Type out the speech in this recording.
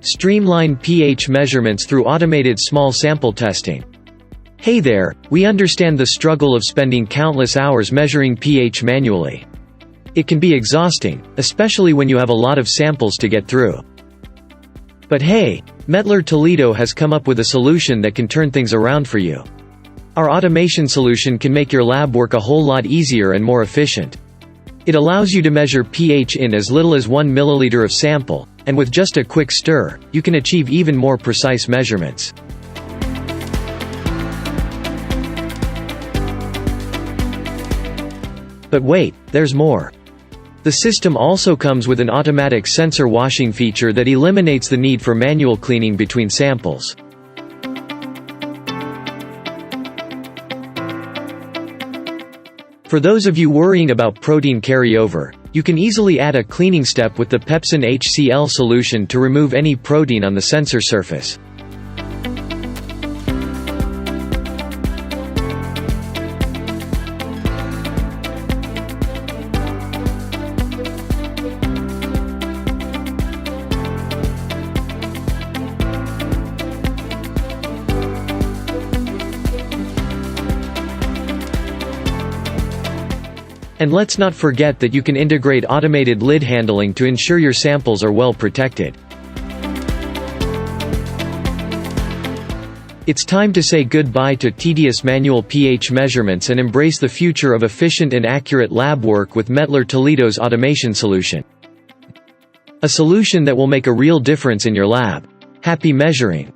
Streamline pH measurements through automated small sample testing. Hey there, we understand the struggle of spending countless hours measuring pH manually. It can be exhausting, especially when you have a lot of samples to get through. But hey, METTLER TOLEDO has come up with a solution that can turn things around for you. Our automation solution can make your lab work a whole lot easier and more efficient. It allows you to measure pH in as little as 1 milliliter of sample, and with just a quick stir, you can achieve even more precise measurements. But wait, there's more. The system also comes with an automatic sensor washing feature that eliminates the need for manual cleaning between samples. For those of you worrying about protein carryover, you can easily add a cleaning step with the pepsin-HCl solution to remove any protein on the sensor surface. And let's not forget that you can integrate automated lid handling to ensure your samples are well protected. It's time to say goodbye to tedious manual pH measurements and embrace the future of efficient and accurate lab work with METTLER TOLEDO's automation solution. A solution that will make a real difference in your lab. Happy measuring!